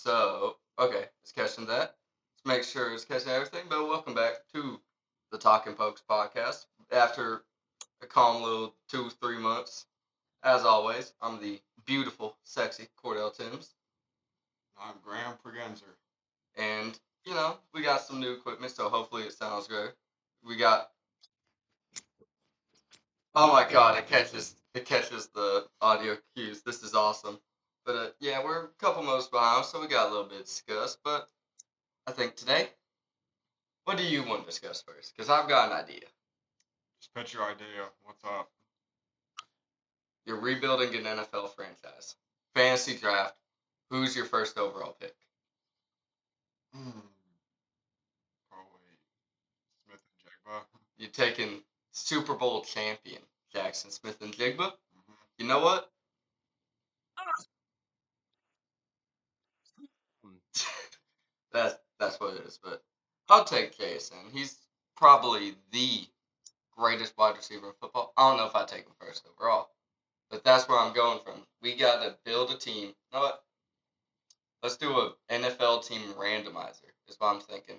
Okay, it's catching that. Let's make sure it's catching everything. But welcome back to the Talking Pokes podcast. After a calm little 2, 3 months, as always, I'm the beautiful, sexy Cordell Timms, I'm Graham Pregenzer. and we got some new equipment, so hopefully it sounds good. We got Oh my god, it catches the audio cues. This is awesome. But yeah, we're a couple modes behind, so we got a little bit to discuss. But I think today, what do you want to discuss first? Because I've got an idea. Just pitch your idea. What's up? You're rebuilding an NFL franchise. Fantasy draft. Who's your first overall pick? Hmm. Probably Smith and Jigba. You're taking Super Bowl champion Jackson Smith and Jigba. Mm-hmm. You know what? That's what it is. But I'll take JSN. He's probably the greatest wide receiver in football. I don't know if I take him first overall, but that's where I'm going from. We got to build a team. You know what? Let's do a NFL team randomizer. Is what I'm thinking.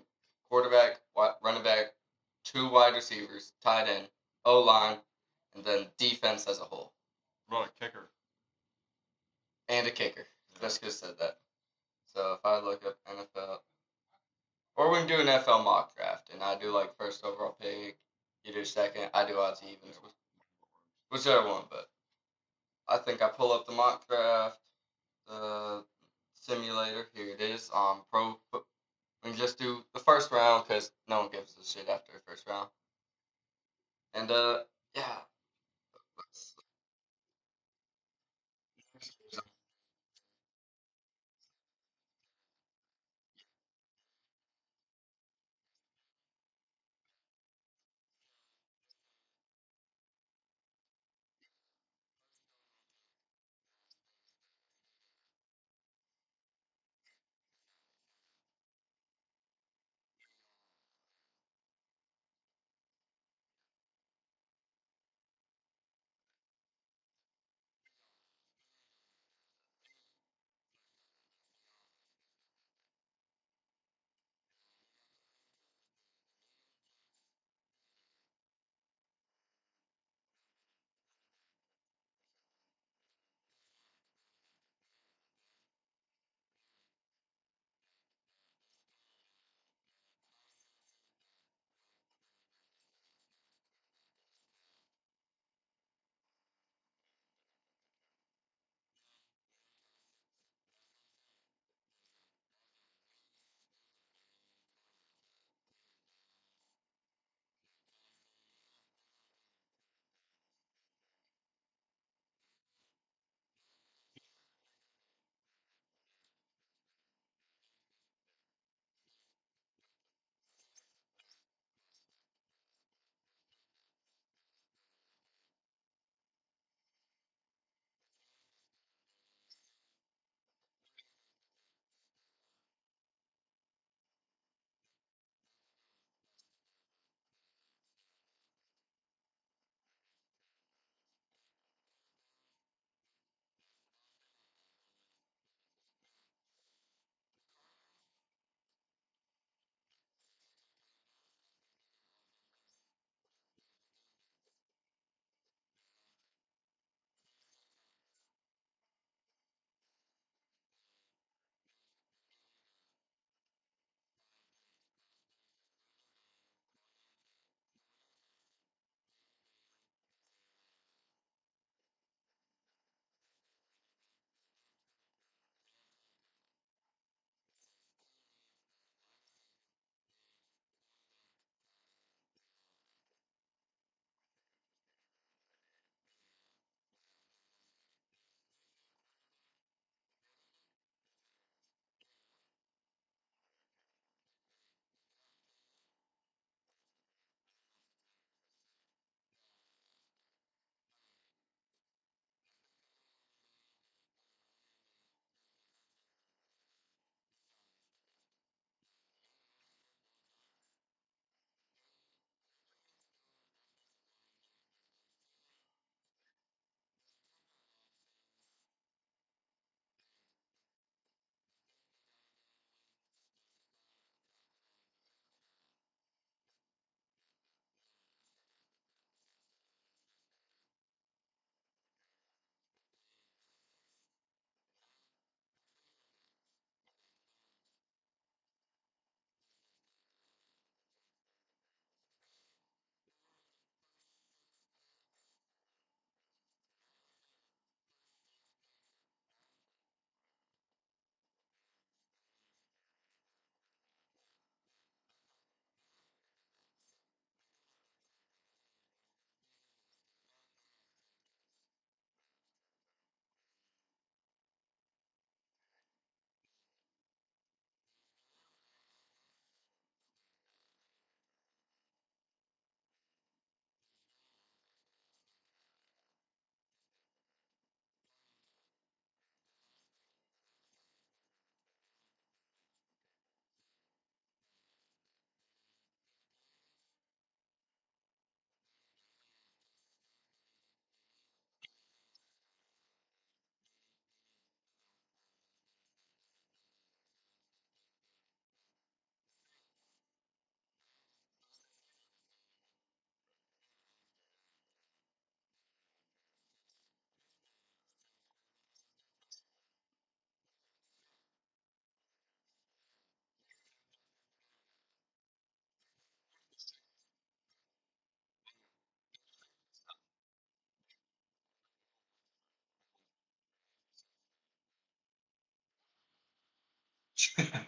Quarterback, running back, two wide receivers, tight end, O line, and then defense as a whole, What about a kicker? and a kicker. Yeah. Jessica said that. So if I look up NFL, or we can do an NFL mock draft, and I do like first overall pick, you do second, I do odds and evens, whichever one. But I think I pull up the mock draft simulator. Here it is. We can just do the first round because no one gives a shit after the first round. And yeah. let's-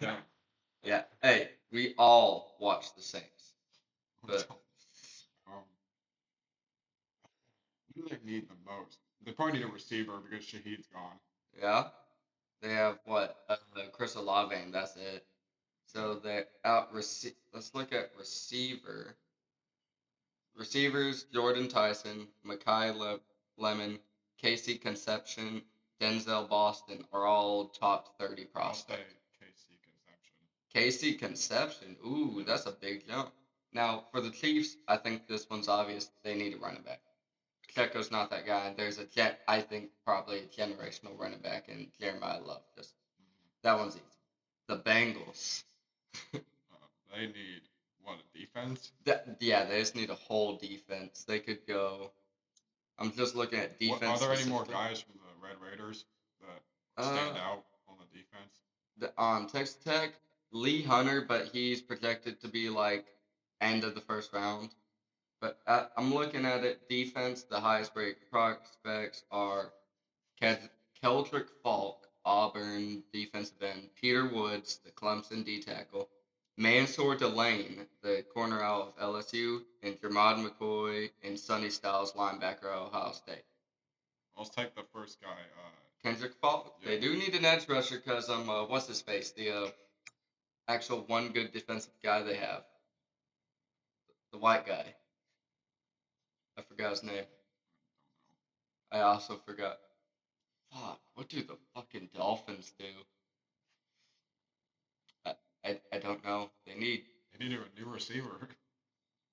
Don't. Yeah. Hey, we all watch the Saints. But Um, who do they need the most? They probably need a receiver because Shahid's gone. yeah, they have what? Chris Olave, and that's it. So they out Let's look at receiver. Receivers: Jordan Tyson, Lemon, Casey Conception, Denzel Boston are all top 30 I'll say prospects. KC Conception. Casey Conception, ooh, that's a big jump. Now for the Chiefs, I think this one's obvious. They need a running back. Pacheco's not that guy. There's I think probably a generational running back in Jeremiah Love. Just that one's easy. The Bengals. They need what, a defense? Yeah, they just need a whole defense. They could go. I'm just looking at defense. Are there any more specifically. guys from the Red Raiders that Uh, stand out on the defense? On Texas Tech, Lee Hunter, but he's projected to be like end of the first round. But I'm looking at it. Defense, the highest rated prospects are Keldrick Falk, Auburn defensive end, Peter Woods, the Clemson D tackle, Mansour Delane, the corner out of LSU, and Jermod McCoy and Sonny Styles, linebacker out of Ohio State. Let's take the first guy. Kendrick Falk. Yeah. They do need an edge rusher because what's his face? The actual one good defensive guy they have, the white guy. I forgot his name. I also forgot. Fuck, what do the fucking Dolphins do? I don't know. They need. They need a new receiver.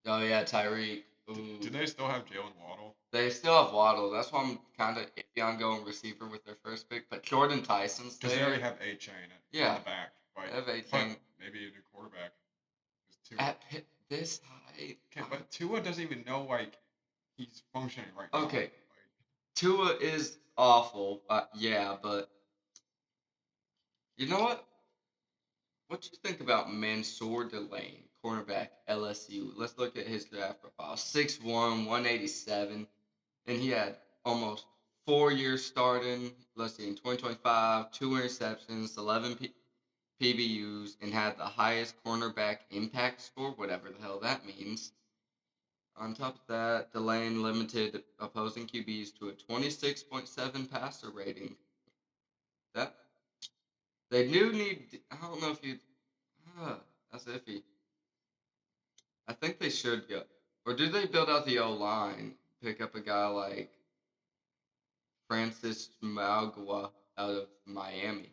Oh yeah, Tyreek. Ooh. Do they still have Jalen Waddle? They still have Waddle. That's why I'm kind of iffy on going receiver with their first pick. But Jordan Tyson's there. Because they already have A-Chain in the back. Like, they have A-Chain. Maybe a new quarterback. At this high. Okay, but Tua doesn't even know, like, he's functioning right now. Okay. Like, Tua is awful. Yeah, but you know what? What you think about Mansour Delane, cornerback, LSU? Let's look at his draft profile. 6'1", 187, and he had almost 4 years starting. Let's see, in 2025, 2 interceptions, 11 PBUs, and had the highest cornerback impact score, whatever the hell that means. On top of that, Delane limited opposing QBs to a 26.7 passer rating. That they do need. I don't know if you. That's iffy. I think they should go. Or do they build out the O line? Pick up a guy like Francis Magua out of Miami.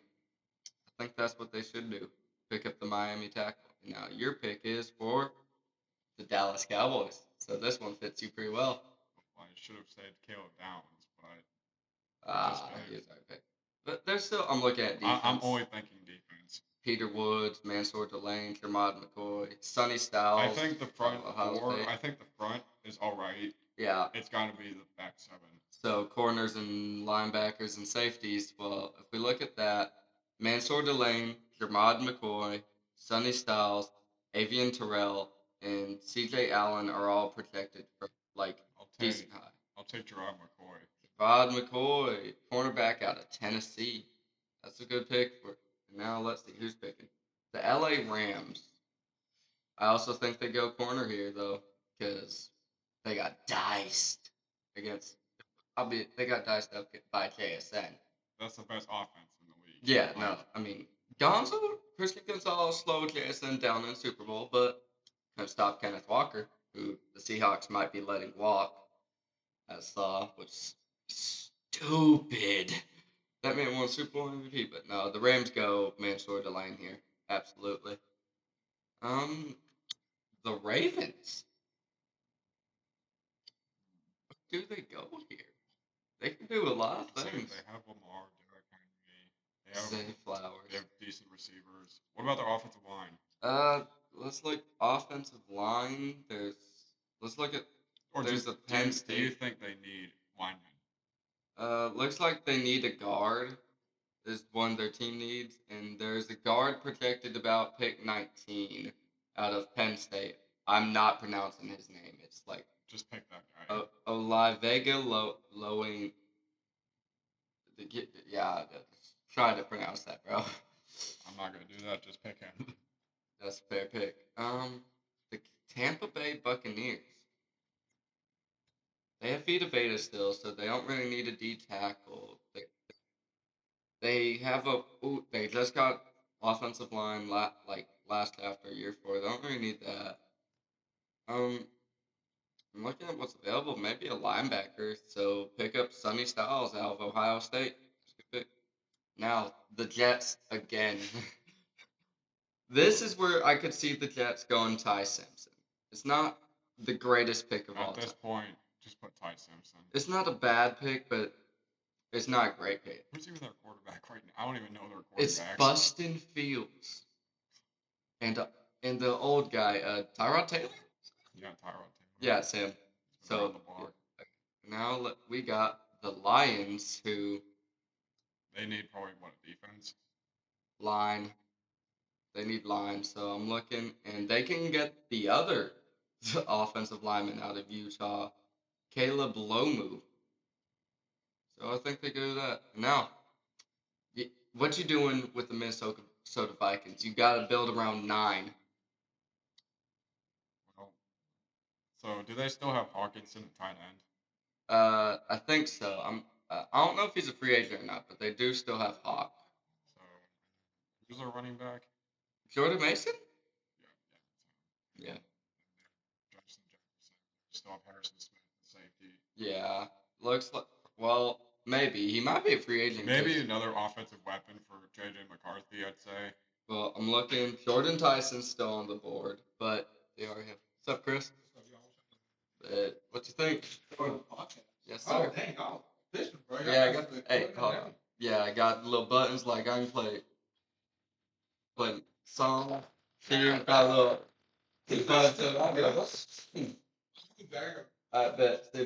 I think that's what they should do. Pick up the Miami tackle. Now your pick is for the Dallas Cowboys. So this one fits you pretty well. I should have said Caleb Downs, but He's our pick. But there's still. I'm looking at defense. I'm only thinking defense. Peter Woods, Mansour Delane, Jermod McCoy, Sonny Styles. I think the front four. I think the front is all right. Yeah. It's got to be the back seven. So corners and linebackers and safeties. Well, if we look at that, Mansour Delane, Jermod McCoy, Sonny Styles, Avian Terrell, and C.J. Allen are all protected for like decent high. I'll take Jermod McCoy. Jermod McCoy, cornerback out of Tennessee. That's a good pick for. Now let's see who's picking. The L.A. Rams. I also think they go corner here though, because they got diced against. They got diced up by KSN. That's the best offense in the league. Yeah, no, I mean Christian Gonzalez slowed KSN down in the Super Bowl, but couldn't stop Kenneth Walker, who the Seahawks might be letting walk. As saw, which stupid. That man won Super Bowl MVP, but no, the Rams go Mansour Delane here, absolutely. The Ravens. Where do they go here? They can do a lot of things. They have Lamar, Derrick Henry. They Zay Flowers. They have decent receivers. What about their offensive line? Let's look offensive line. Let's look at. There's a Penn State. Do you think they need linemen? Looks like they need a guard. Is one their team needs, and there's a guard projected about pick 19 out of Penn State. I'm not pronouncing his name. It's like just pick that guy. Olivega Loing. Yeah, try to pronounce that, bro. I'm not gonna do that. Just pick him. That's a fair pick. The Tampa Bay Buccaneers. They have Vita Veda still, so they don't really need a D tackle. They have a. Ooh, they just got offensive line like last after year 4. They don't really need that. Um, I'm looking at what's available. Maybe a linebacker. So pick up Sonny Styles out of Ohio State. That's a good pick. Now the Jets again. This is where I could see the Jets going Ty Simpson. It's not the greatest pick of all At this time. point, just put Ty Simpson. It's not a bad pick, but it's not a great pick. Who's even their quarterback right now? I don't even know their quarterbacks. It's Bustin Fields and the old guy, Tyrod Taylor. Yeah, Tyrod Taylor. Yeah, it's him. He's been So around the block. now we got the Lions, who They need probably what, defense? line. They need line, so I'm looking, and they can get the other offensive lineman out of Utah, Caleb Lomu. So I think they go to that. Now, what you doing with the Minnesota Vikings? You got to build around 9. Well, so do they still have Hawkinson at tight end? I think so. I don't know if he's a free agent or not, but they do still have Hawk. So who's their running back? Jordan Mason? Yeah. Yeah. Jefferson. Still have Harrison Smith at safety. Yeah. Looks like, well, maybe. He might be a free agent. Maybe another offensive weapon for J.J. McCarthy, I'd say. Well, I'm looking. Jordan Tyson's still on the board, but they already have. What's up, Chris? What you think? Yes, sir. Oh, dang, oh. Yeah, I got. Hey, hold on. Yeah, I got little buttons like I can play song. Here, got a little. I bet. See,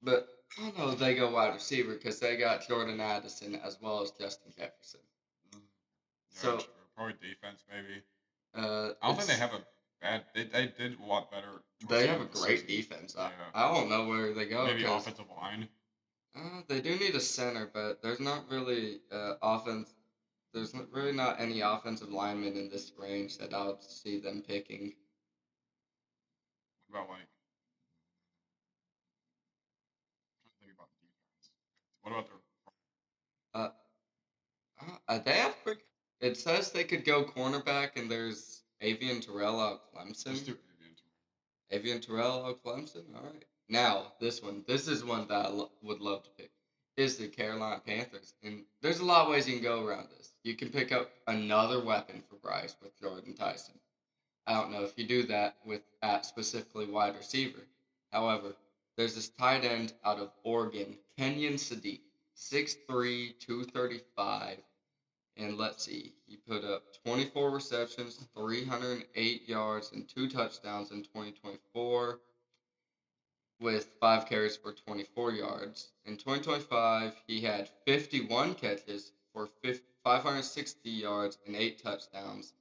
but I don't know if they go wide receiver because they got Jordan Addison as well as Justin Jefferson. Yeah, So true. Probably defense, maybe. I I don't think they have a bad. They did a lot better. They have a great defense. Yeah. I don't know where they go. Maybe offensive line. They do need a center, but there's not really offense. There's really not any offensive linemen in this range that I would see them picking. What about like? I'm trying to think about defense. What about their? They have. It says they could go cornerback, and there's Avian Terrell out of Clemson. Let's do Avian Terrell. Avian Terrell out of Clemson. All right. Now this one. This is one that I would love to pick. Is the Carolina Panthers, and there's a lot of ways you can go around this. You can pick up another weapon for Bryce with Jordan Tyson. I don't know if you do that with at specifically wide receiver. However, there's this tight end out of Oregon, Kenyon Sadiq, 6'3", 235, and let's see, he put up 24 receptions, 308 yards, and 2 touchdowns in 2024 with 5 carries for 24 yards. In 2025, he had 51 catches for 560 yards and 8 touchdowns.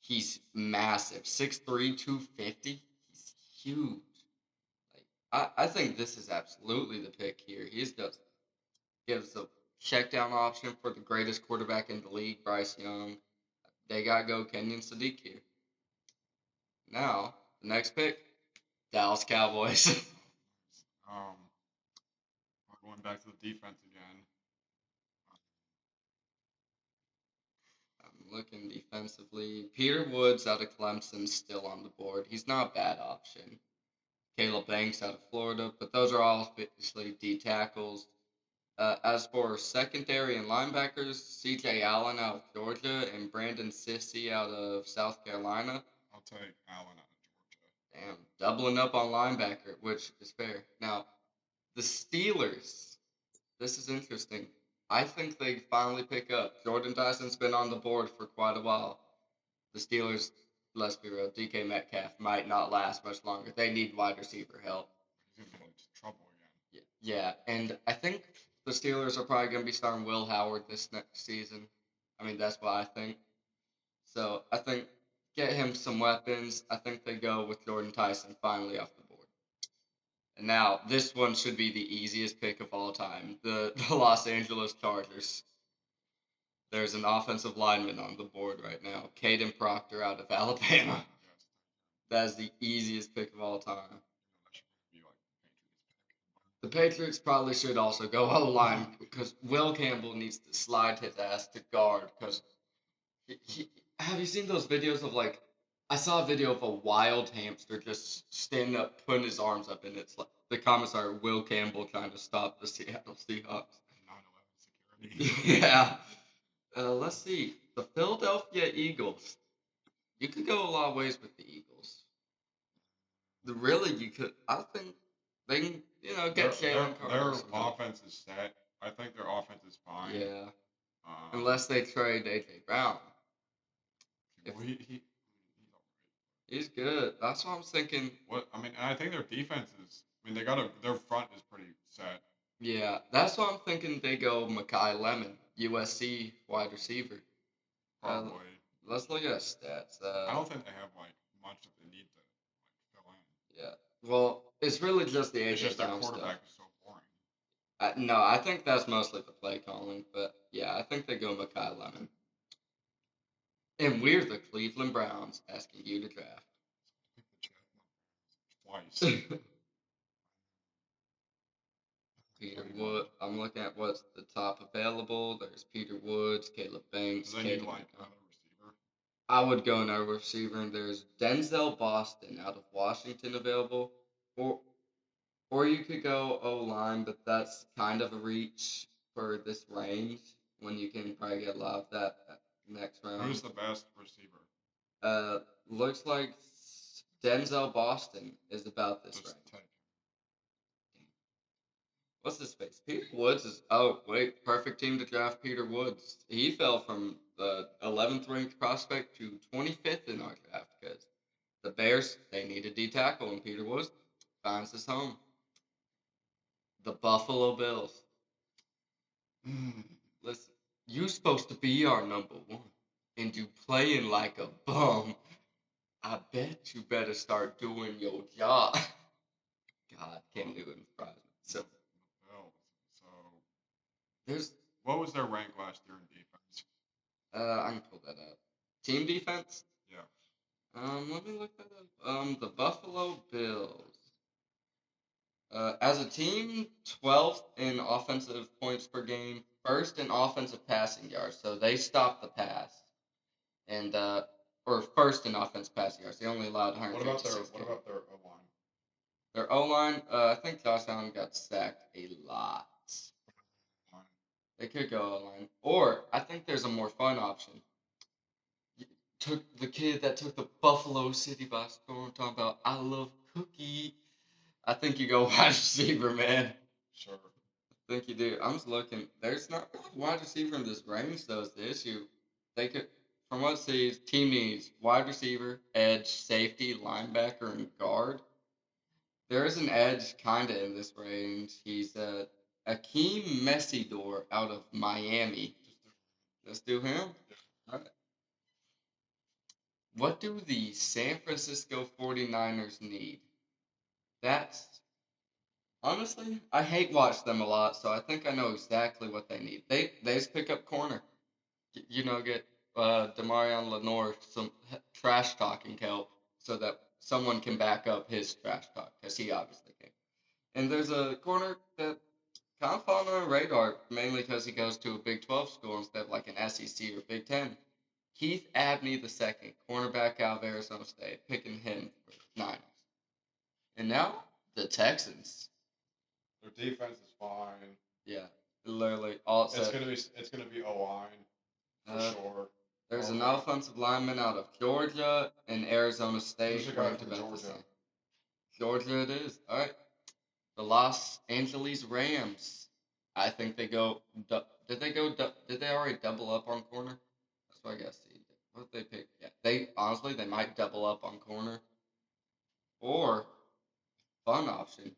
He's massive, 6'3", 250. He's huge. I think this is absolutely the pick here. He's just gives a check down option for the greatest quarterback in the league, Bryce Young. They got to go Kenyon Sadiq here. Now, the next pick, Dallas Cowboys. Going back to the defense again. I'm looking defensively. Peter Woods out of Clemson still on the board. He's not a bad option. Caleb Banks out of Florida, but those are all obviously D tackles. As for secondary and linebackers, C.J. Allen out of Georgia and Brandon Sissy out of South Carolina. I'll take Allen out of Georgia. Damn, doubling up on linebacker, which is fair. Now, the Steelers. This is interesting. I think they finally pick up. Jordan Dyson's been on the board for quite a while. The Steelers, let's be real, DK Metcalf might not last much longer. They need wide receiver help. He's going to get into trouble again. Yeah, and I think the Steelers are probably going to be starting Will Howard this next season. I mean, that's what I think. So I think get him some weapons. I think they go with Jordan Tyson finally off the board. And now, this one should be the easiest pick of all time. The Los Angeles Chargers. There's an offensive lineman on the board right now, Caden Proctor out of Alabama. Yes. That is the easiest pick of all time. That should be like The Patriots probably should also go O line because Will Campbell needs to slide his ass to guard. Because have you seen those videos of like? I saw a video of a wild hamster just standing up, putting his arms up, and it's like the comments are Will Campbell trying to stop the Seattle Seahawks. 9/11 security. Yeah. Let's see. The Philadelphia Eagles. You could go a lot of ways with the Eagles. Really, you could. I think they can, get Jalen Carter. Their or something. offense is set. I think their offense is fine. Yeah. Unless they trade A.J. Brown. Well, he's alright. He's good. That's what I'm thinking. I think their defense is. Their front is pretty set. Yeah, that's what I'm thinking. They go Mekhi Lemon, USC wide receiver. Probably. Let's look at his stats. I don't think they have much that they need to fill in. Yeah. Well, it's really just the It's A.J. just their Brown quarterback stuff. is so boring. No, I think that's mostly the play calling, but yeah, I think they go Mekhi Lemon. And we're the Cleveland Browns asking you to draft. Twice. Peter Wood. I'm looking at what's the top available. There's Peter Woods, Caleb Banks. Do they need another receiver? I would go another receiver, and there's Denzel Boston out of Washington available, or you could go O line, but that's kind of a reach for this range when you can probably get a lot of that next round. Who's the best receiver? Looks like Denzel Boston is about this range. What's his face? Peter Woods is. Oh, wait. Perfect team to draft Peter Woods. He fell from the 11th ranked prospect to 25th in our draft because the Bears, they need a D tackle, and Peter Woods finds his home. The Buffalo Bills. Listen, you're supposed to be our number one, and you playing like a bum. I bet you better start doing your job. God, can't do it in front of me. So. What was their rank last year in defense? I can pull that up. Team defense? Yeah. Let me look that up. The Buffalo Bills. As a team, 12th in offensive points per game, first in offensive passing yards. So they stopped the pass, and or first in offensive passing yards. They only allowed 156. What about their O line? Their O line, I think Josh Allen got sacked a lot. They could go O line, or I think there's a more fun option. Took the kid that took the Buffalo City by storm. Talking about I love Cookie. I think you go wide receiver, man. Sure. I think you do. I'm just looking. There's not really wide receiver in this range, though. Is the issue? They could, from what it says, team needs wide receiver, edge, safety, linebacker, and guard. There is an edge kind of in this range. He's Akeem Messidor out of Miami. Let's do him. All right. What do the San Francisco 49ers need? That's honestly, I hate watch them a lot, so I think I know exactly what they need. They just pick up corner. Get Demarion Lenore some trash talking help so that someone can back up his trash talk because he obviously can. And there's a corner that kind of fallen on our radar mainly because he goes to a Big 12 school instead of like an SEC or Big 10. Keith Abney II, cornerback out of Arizona State, picking him for Niners. And now the Texans. Their defense is fine. Yeah, literally all it's gonna be O line for sure. There's an offensive lineman out of Georgia and Arizona State. Who's the guy from Georgia? Georgia it is. All right. The Los Angeles Rams. I think they go. Did they already double up on corner? That's what I guess. What did they pick? Yeah, they might double up on corner. Or fun option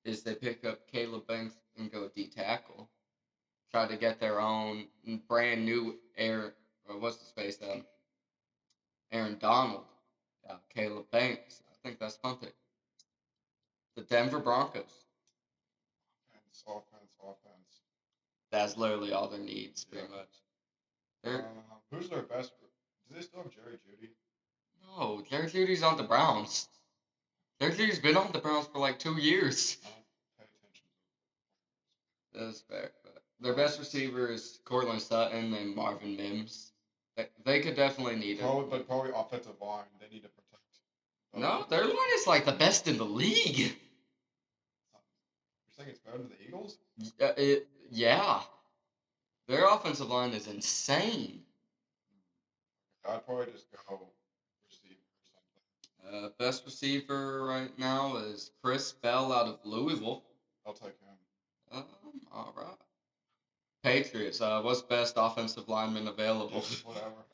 is they pick up Caleb Banks and go D tackle. Try to get their own brand new Aaron Donald. Caleb Banks. I think that's fun pick. The Denver Broncos. Offense. That's literally all their needs, pretty much. They're Who's their best? Do they still have Jerry Judy? no, Jerry Judy's on the Browns. Jerry Judy's been on the Browns for like 2 years. I don't pay attention. That's fair. But their best receiver is Cortland Sutton and Marvin Mims. They could definitely need him. But probably offensive line. They need to protect. No, their line is like the best in the league. You're saying it's better than the Eagles? Yeah. Their offensive line is insane. I'd probably just go receiver or something. Best receiver right now is Chris Bell out of Louisville. I'll take him. All right. Patriots. What's best offensive lineman available? Whatever.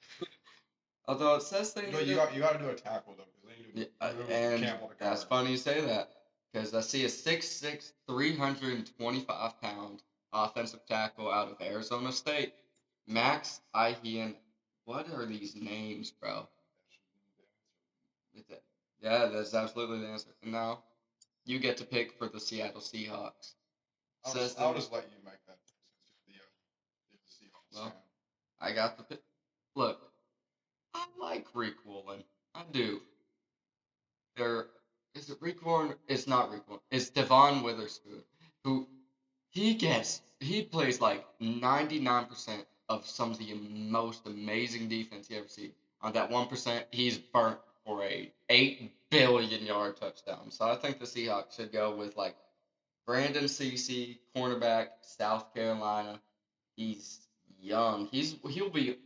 Although it says they need you got to do a tackle though, because they need to move and Campbell to that's funny you say that, because I see a 6'6", 325-pound offensive tackle out of Arizona State, Max Ihian. What are these names, bro? Yeah, that's absolutely the answer. And now you get to pick for the Seattle Seahawks. I'll just let you make that since you're the Seahawks fan. I got the pick. Look, I like Rick Woolen. I do. Is it Rick Warren? It's not Rick Warren. It's Devon Witherspoon, who he plays like 99% of some of the most amazing defense you ever see. On that 1%, he's burnt for a 8 billion-yard touchdown. So I think the Seahawks should go with like Brandon Cece, cornerback, South Carolina. He's young. He'll be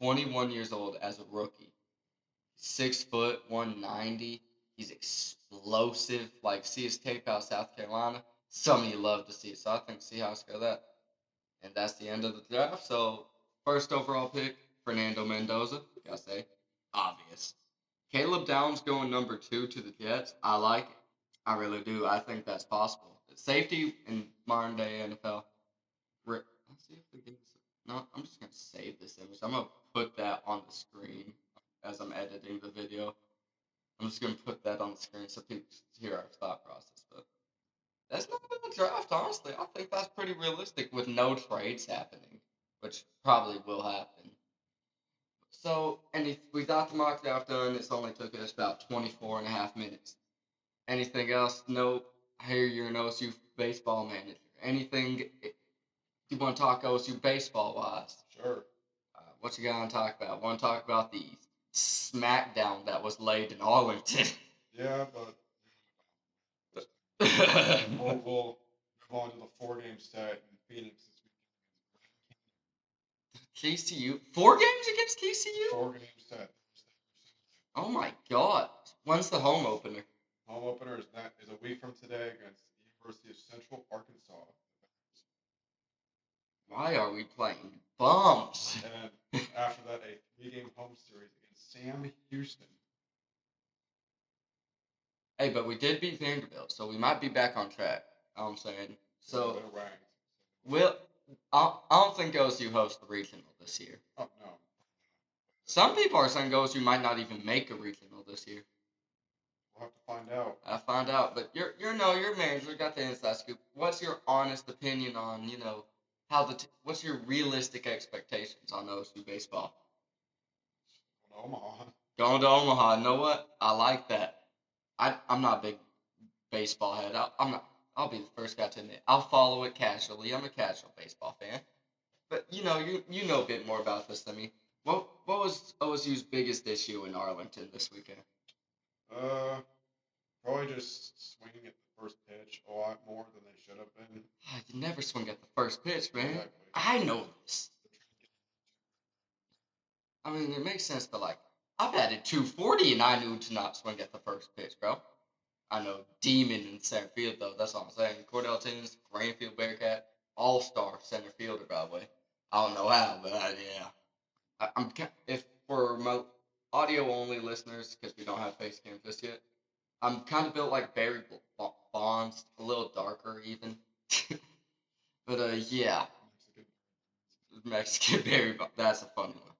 21 years old as a rookie. 6 foot, 190. He's explosive. Like, see his tape out of South Carolina. Something you love to see. So I think Seahawks go that. And that's the end of the draft. So first overall pick, Fernando Mendoza. Gotta say, obvious. Caleb Downs going number 2 to the Jets. I like it. I really do. I think that's possible. Safety in modern day NFL. Let's see if we get. No, I'm just gonna save this image. I'm gonna put that on the screen as I'm editing the video. I'm just gonna put that on the screen so people hear our thought process. But that's not a bad draft, honestly. I think that's pretty realistic with no trades happening, which probably will happen. So, and if we got the mock draft done, it's only took us about 24 and a half minutes. Anything else? Nope. I hear you're an OSU baseball manager. Anything you want to talk OSU baseball wise? Sure. What you got to talk about? Want to talk about the smackdown that was laid in Arlington? Yeah, but we'll move on to the 4-game set in Phoenix this weekend. TCU? 4 games against TCU? 4-game set. Oh my God! When's the home opener? Home opener is a week from today against the University of Central Arkansas. Why are we playing bums? And after that, a 3-game home series against Sam Houston. Hey, but we did beat Vanderbilt, so we might be back on track. I'm saying. So, I don't think OSU hosts the regional this year. Oh, no. Some people are saying OSU might not even make a regional this year. We'll have to find out. I find out, but your manager got the inside scoop. What's your honest opinion on what's your realistic expectations on OSU baseball? Omaha. Going to Omaha. You know what? I like that. I'm not a big baseball head. I'll be the first guy to admit. I'll follow it casually. I'm a casual baseball fan. But you know a bit more about this than me. What was OSU's biggest issue in Arlington this weekend? Probably just swinging at the first pitch a lot more than they should have been. You never swing at the first pitch, man. Exactly. I know this. I mean, it makes sense, but like, I batted 240 and I knew to not swing at the first pitch, bro. I know demon in center field though. That's all I'm saying. Cordell Tins, Greenfield Bearcat, all-star center fielder, by the way. I don't know how, but yeah. If for my audio only listeners, because we don't have face cam just yet, I'm kind of built like Barry Bonds, a little darker even. But yeah, Mexican Barry Bonds. That's a funny one.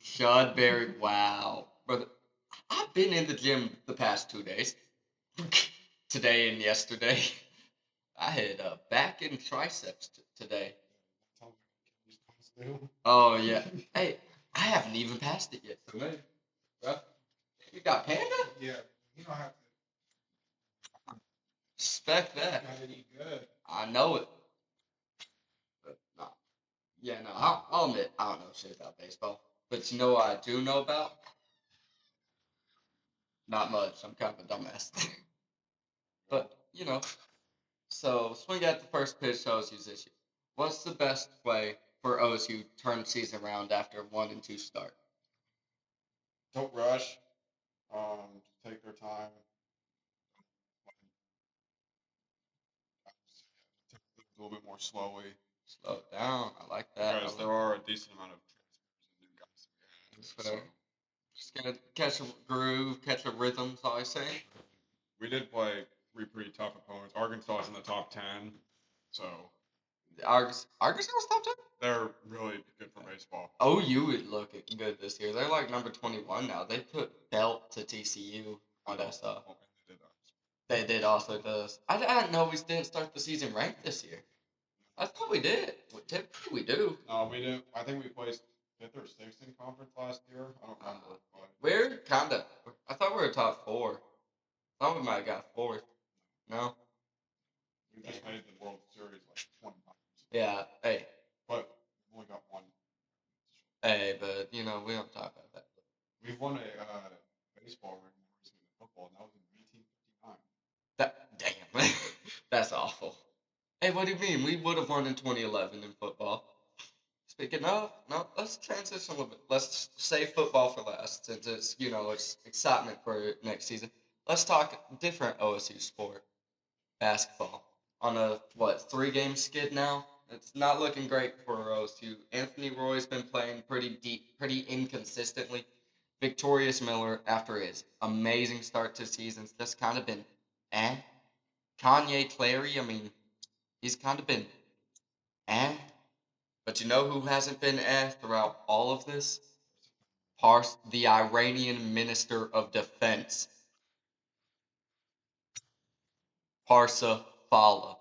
Shud Barry. Wow, brother. I've been in the gym the past 2 days. Today and yesterday. I had back and triceps today. Oh yeah. Hey, I haven't even passed it yet. So maybe, bro. You got Panda? Yeah, you don't have to. Respect that. Gotta eat good. I know it. But no. Yeah, no. I'll admit I don't know shit about baseball. But you know what I do know about? Not much. I'm kind of a dumbass. But you know. So swing at the first pitch to OSU's issue. What's the best way for OSU to turn the season around after 1-2 start? Don't rush. Take their time. Take things a little bit more slowly. Slow it down. I like that. Because there are a decent amount of transfers and new guys that we That's had. fair. Just gotta catch a groove, catch a rhythm, so I say. We did play three pretty tough opponents. Arkansas is in the top 10, so Arkansas was top 10? they're really good for baseball. OU is looking good this year. They're like number 21 now. They put belt to TCU on that stuff. Oh, They did also does. I didn't know we didn't start the season ranked this year. I thought we did. Typically we do. No, we didn't. I think we placed 5th or 6th in conference last year. I don't remember. But We're kind of. I thought we were top 4. I thought we might have got 4th. No. we just made the World Series like 20 times. Yeah. Hey. But we only got one. Hey, but you know we don't talk about that. We've won a baseball ring more recently than football, and that was in 1959. That damn. That's awful. Hey, what do you mean? We would have won in 2011 in football. Speaking of, no, let's transition a little bit. Let's save football for last, since it's it's excitement for next season. Let's talk different OSU sport, basketball. On a 3-game skid now. It's not looking great for OSU. Anthony Roy's been playing pretty deep, pretty inconsistently. Victorious Miller, after his amazing start to seasons, just kind of been eh. Kanye Clary, I mean, he's kind of been eh. But you know who hasn't been eh throughout all of this? The Iranian Minister of Defense, Parsa Fala.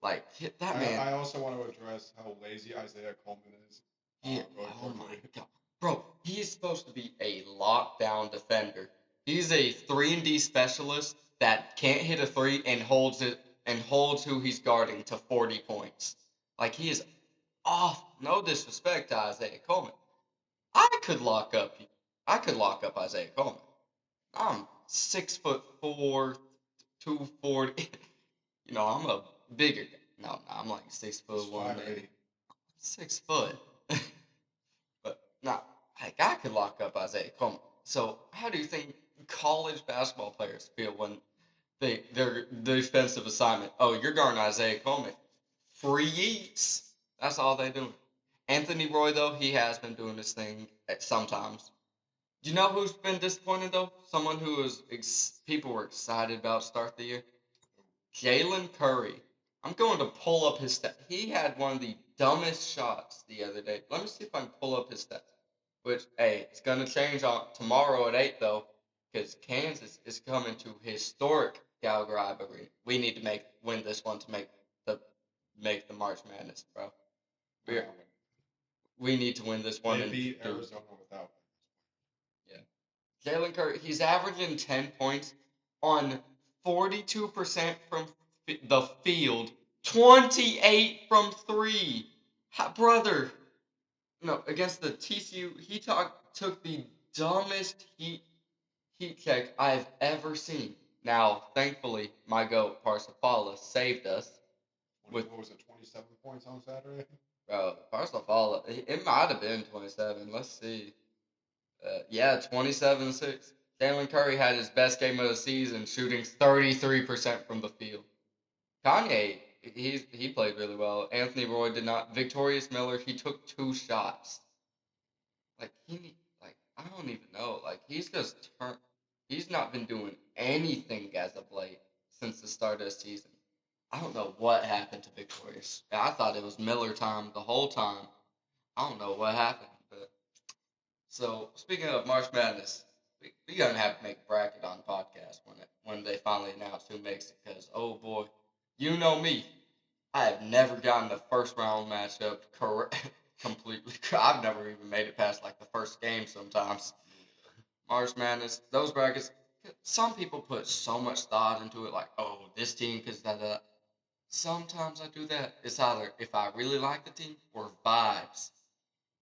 Like, that man. I also want to address how lazy Isaiah Coleman is. Oh my god. Bro, he is supposed to be a lockdown defender. He's a 3-and-D specialist that can't hit a 3 and holds it and holds who he's guarding to 40 points. Like, he is off. No disrespect to Isaiah Coleman. I could lock up Isaiah Coleman. I'm 6'4", 240. I'm a bigger guy. No, I'm like 6'1", maybe 6 foot. But no, like I could lock up Isaiah Coleman. So how do you think college basketball players feel when their defensive assignment? Oh, you're guarding Isaiah Coleman. Free eats. That's all they doing. Anthony Roy though, he has been doing this thing at sometimes. Do you know who's been disappointed though? Someone who was people were excited about start the year. Jalen Curry. I'm going to pull up his stats. He had one of the dumbest shots the other day. Let me see if I can pull up his stats. Which, hey, it's going to change on tomorrow at 8 though, because Kansas is coming to historic Gallagher Arena. We need to win this one to make the March Madness, bro. We need to win this one. They beat Arizona without. Yeah. Jalen Curry, he's averaging 10 points on 42% from the field, 28 from 3. Brother, no, against the TCU, he took the dumbest heat check I've ever seen. Now, thankfully, my goat Parsifala saved us. What was it, 27 points on Saturday? Bro, Parsifala, it might have been 27. Let's see. Yeah, 27-6. Jalen Curry had his best game of the season, shooting 33% from the field. Kanye, he played really well. Anthony Roy did not. Victorious Miller, he took 2 shots. Like I don't even know. Like he's not been doing anything as of late since the start of the season. I don't know what happened to Victorious. I thought it was Miller time the whole time. I don't know what happened, but so speaking of March Madness, we gonna have to make a bracket on the podcast when they finally announce who makes it. Because oh boy, you know me, I have never gotten the first round matchup correct. completely. I've never even made it past like the first game sometimes. March Madness, those brackets. Some people put so much thought into it, like, oh, this team, because that. Sometimes I do that. It's either if I really like the team or vibes.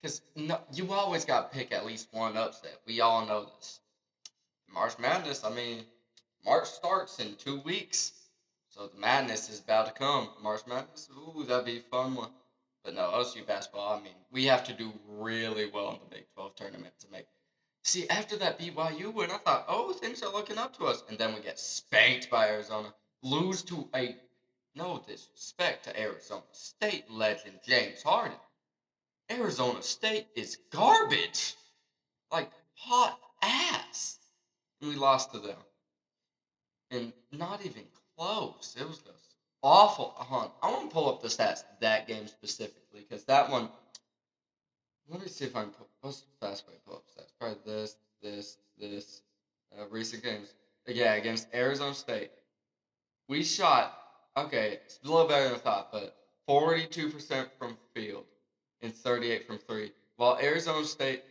Because no, you always got to pick at least one upset. We all know this. March Madness, I mean, March starts in 2 weeks. So the madness is about to come. March Madness, ooh, that'd be a fun one. But no, OSU basketball, I mean, we have to do really well in the Big 12 tournament to make. See, after that BYU win, I thought, oh, things are looking up to us. And then we get spanked by Arizona. Lose to a, no disrespect to Arizona State legend James Harden. Arizona State is garbage. Like, hot ass. And we lost to them. And not even close. It was just awful. I want to pull up the stats that game specifically because that one. Let me see if I can pull. What's the fast way to pull up stats? Probably this. Recent games. Yeah, against Arizona State, we shot. Okay, it's a little better than I thought, but 42% from field and 38 from three. While Arizona State,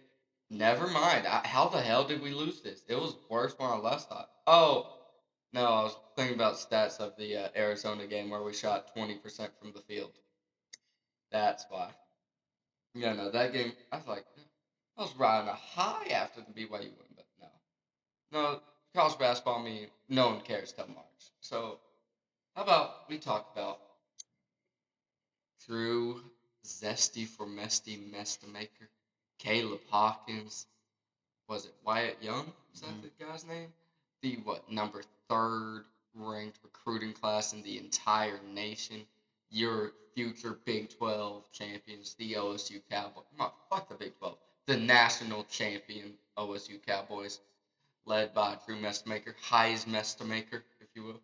never mind. How the hell did we lose this? It was worse when I last thought. Oh, no, I was thinking about stats of the Arizona game where we shot 20% from the field. That's why. Yeah, no, that game, I was like, I was riding a high after the BYU win, but no. No, college basketball, I mean, no one cares till March. So, how about we talk about Drew Zesty for Mesty Mestamaker, Caleb Hawkins, was it Wyatt Young? Is that the guy's name? The number third ranked recruiting class in the entire nation. Your future Big 12 champions, the OSU Cowboys. No, fuck the Big 12. The national champion OSU Cowboys, led by Drew Mestamaker, Heis Mestamaker, if you will.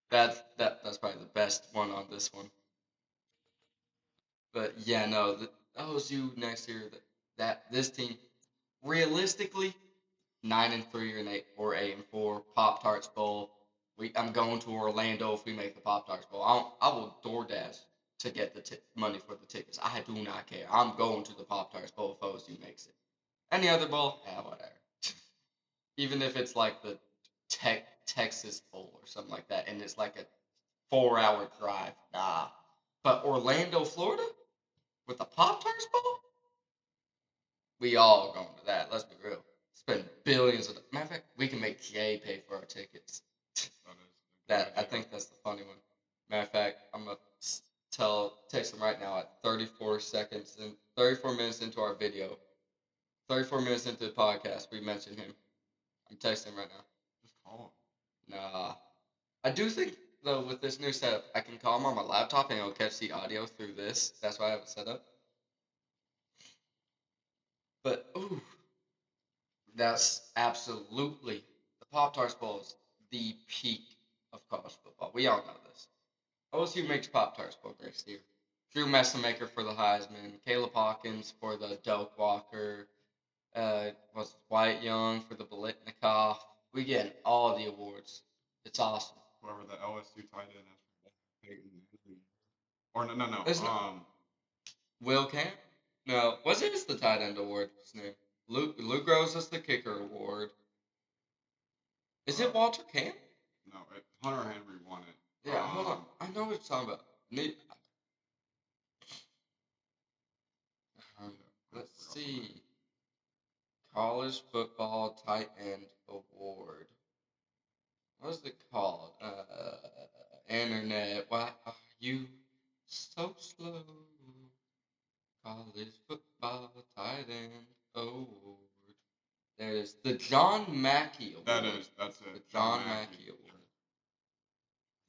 That's probably the best one on this one. But yeah, no, the OSU next year. This team, realistically, 9-3 or 8-4. Pop Tarts Bowl. I'm going to Orlando if we make the Pop Tarts Bowl. I will DoorDash to get the money for the tickets. I do not care. I'm going to the Pop Tarts Bowl if OSU makes it. Any other bowl, whatever. Even if it's like the Texas Bowl or something like that, and it's like a 4-hour drive, nah. But Orlando, Florida, with the Pop Tarts Bowl, we all going to that. Let's be real. Spend billions of. Matter of fact, we can make Jay pay for our tickets. I think that's the funny one. Matter of fact, I'm gonna text him right now at 34 seconds and 34 minutes into our video, 34 minutes into the podcast. We mentioned him. I'm texting him right now. Just call him. Nah, I do think though with this new setup, I can call him on my laptop and it'll catch the audio through this. That's why I have it set up. But ooh, that's absolutely the Pop Tarts Bowl is the peak of college football. We all know this. OSU makes Pop Tarts Bowl next year. Drew Messamaker for the Heisman, Caleb Hawkins for the Doak Walker, was Wyatt Young for the Bolitnikoff. We get all the awards. It's awesome. Whoever the LSU tight end is for Peyton. Or no. There's Will Camp? No, what's it? The tight end award? His name. Luke Rose is the kicker award. Is it Walter Camp? No, Hunter Henry won it. Yeah, hold on. I know what you're talking about. Let's see. College Football Tight End Award. What is it called? Internet. Why are you so slow? College Football Tight End Award. There it is. The John Mackey Award. That's it. The John Mackey Award.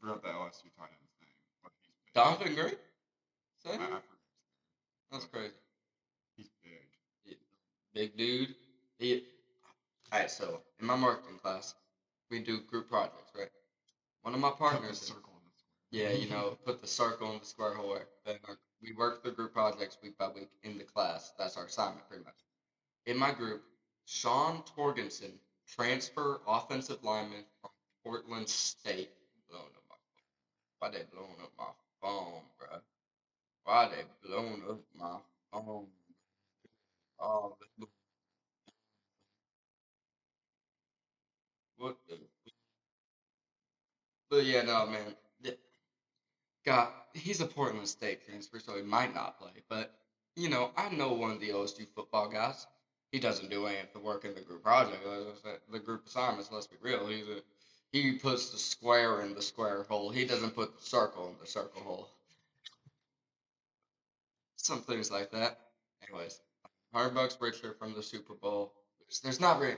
I forgot the LSU tight end's name. But he's Donovan Gray? I forget. That's crazy. He's big. Yeah. Big dude. Alright, so in my marketing class, we do group projects, right? One of my partners. Put the circle in the square. Yeah, put the circle in the square hole. Then we work through group projects week by week in the class. That's our assignment, pretty much. In my group, Sean Torgensen, transfer offensive lineman from Portland State. Blowing up my. Why they blowing up my phone, bro. Why they blown up my phone? Oh, what the? But yeah, no, man. God, he's a Portland State transfer, so he might not play. But I know one of the OSU football guys. He doesn't do any of the work in the group project, the group assignments. Let's be real. He puts the square in the square hole. He doesn't put the circle in the circle hole. Some things like that. Anyways, $100 richer from the Super Bowl. There's not really.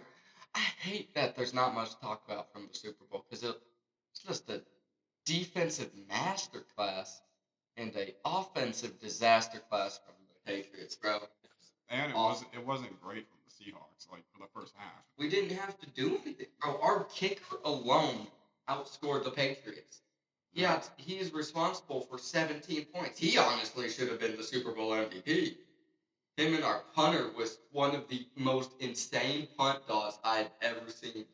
I hate that there's not much to talk about from the Super Bowl because it's just a defensive masterclass and a offensive disaster class from the Patriots, bro. And it wasn't great from the Seahawks, like for the first half. We didn't have to do anything, bro. Our kicker alone outscored the Patriots. Yeah, he is responsible for 17 points. He honestly should have been the Super Bowl MVP. Him and our punter was one of the most insane punt dogs I'd ever seen.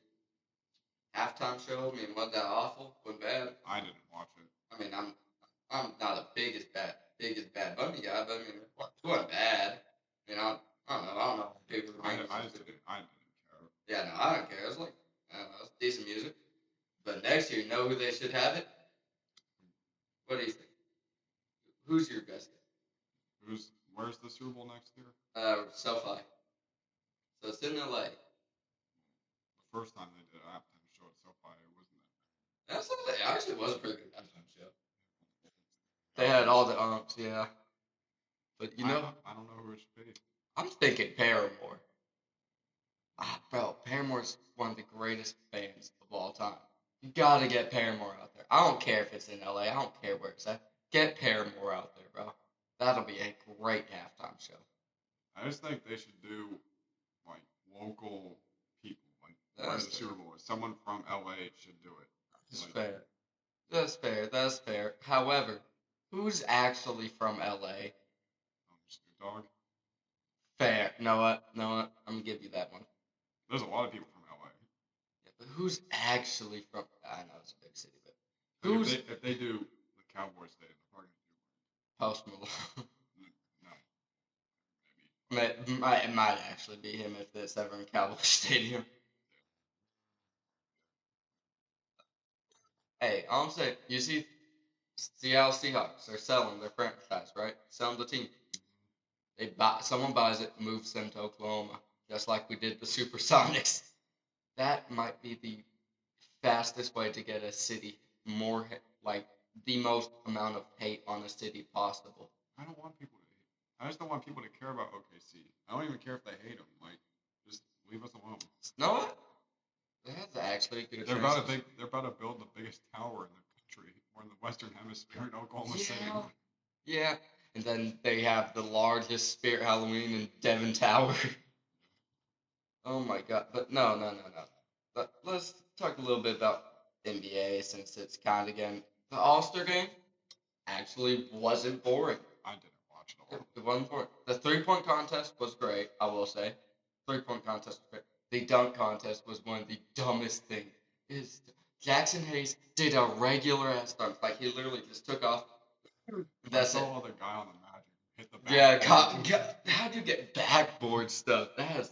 Halftime show, I mean, wasn't that awful? Wasn't bad. I didn't watch it. I mean, I'm not a biggest Bad Bunny guy, but I mean, it wasn't bad. I mean, I don't know. People I didn't care. Yeah, no, I don't care. It's like, I don't know, it's decent music. But next year, you know who they should have it? What do you think? Who's your best guy? Where's the Super Bowl next year? SoFi. So it's in LA. The first time they did a halftime show at SoFi, it wasn't that. That's what they actually was a pretty good halftime show. They had all the umps, yeah. But I don't know who it should be. I'm thinking Paramore. Bro, Paramore's one of the greatest bands of all time. You gotta get Paramore out there. I don't care if it's in LA. I don't care where it's at. Get Paramore out there, bro. That'll be a great halftime show. I just think they should do like local people, like where the Super Bowl is. Someone from LA should do it. That's fair. That's fair. That's fair. However, who's actually from LA? Snoop Dogg. Fair. Know what? I'm gonna give you that one. There's a lot of people from LA. Yeah, but who's actually from? I know it's a big city, but who's? If they do the Cowboys Stadium, they're probably gonna do Post Malone. No. Maybe. It might actually be him if it's ever in Cowboy Stadium. Hey, all I'm saying, you see, Seattle Seahawks, they're selling their franchise, right? Selling the team. Someone buys it, moves them to Oklahoma, just like we did the Supersonics. That might be the fastest way to get a city more, like, the most amount of hate on a city possible. I don't want people to hate. I just don't want people to care about OKC. I don't even care if they hate them. Like, just leave us alone. Know what? That's actually a good. They're about to build the biggest tower in the country, or in the Western Hemisphere, in Oklahoma City. Yeah, and then they have the largest Spirit Halloween in Devon Tower. Oh my God! But no. Let's talk a little bit about NBA since it's kind of getting the All-Star game. Actually, wasn't boring. I didn't watch it all. It wasn't boring. The 3-point contest was great. I will say, 3-point contest was great. The dunk contest was one of the dumbest things. Jackson Hayes did a regular ass dunk. Like he literally just took off. That's all the guy on the Magic hit the backboard. Yeah, how do you get backboard stuff? That is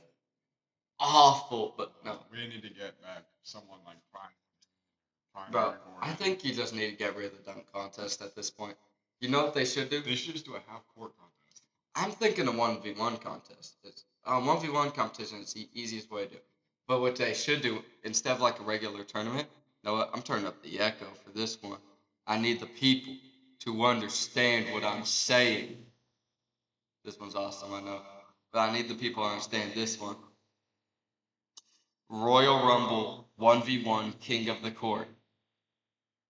awful. But no. We need to get back someone like Prime. Bro, I think you just need to get rid of the dunk contest at this point. You know what they should do? They should just do a half-court contest. I'm thinking a 1v1 contest. 1v1 competition is the easiest way to do it. But what they should do, instead of like a regular tournament, you know what? I'm turning up the echo for this one. I need the people to understand what I'm saying. This one's awesome, I know. But I need the people to understand this one. Royal Rumble 1v1 King of the Court.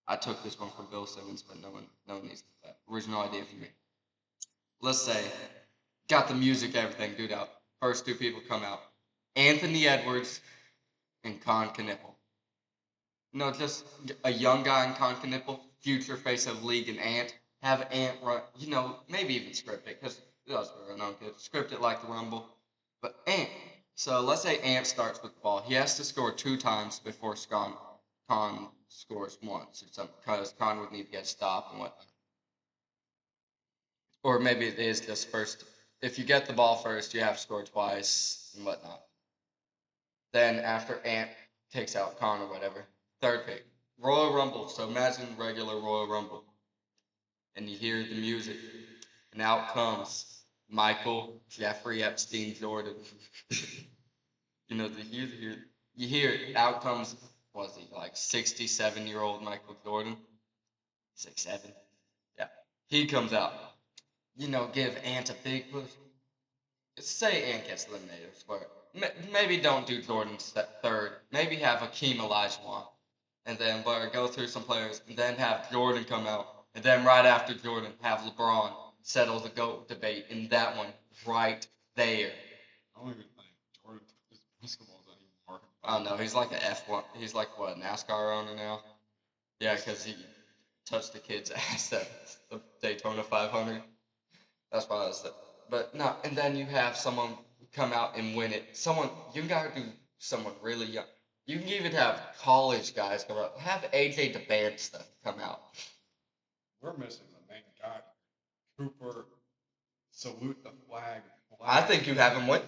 I took this one from Bill Simmons, but no one needs that. Original idea for me. Let's say, got the music, everything, dude out. First two people come out. Anthony Edwards and Con Knipple. No, just a young guy in Con Knipple, future face of league and Ant. Have Ant run, maybe even script it, because that's what I don't get. Script it like the Rumble. But Ant. So let's say Ant starts with the ball. He has to score 2 times before Con scores once or something, because Con would need to get stopped and whatnot. or maybe it is just first. If you get the ball first, you have to score twice and whatnot. Then after Ant takes out Con or whatever, third pick, Royal Rumble. So imagine regular Royal Rumble, and you hear the music, and out comes Michael Jeffrey Epstein Jordan. You hear out comes, was he like 67-year-old Michael Jordan? 6'7". Yeah. He comes out. Give Ant a big push. Say Ant gets eliminated, swear. Maybe don't do Jordan's third. Maybe have Hakeem Olajuwon. And then go through some players, and then have Jordan come out. And then right after Jordan, have LeBron settle the GOAT debate in that one right there. I don't even think Jordan is basketball anymore. I don't know. He's like a F1. He's like, what, NASCAR owner now? Yeah, because he touched the kid's ass at the Daytona 500. That's why I was there. But no, and then you have someone come out and win it. You gotta do someone really young. You can even have college guys come out. Have AJ DeBansta come out. We're missing the main guy. Cooper, salute the flag. I think you have him win.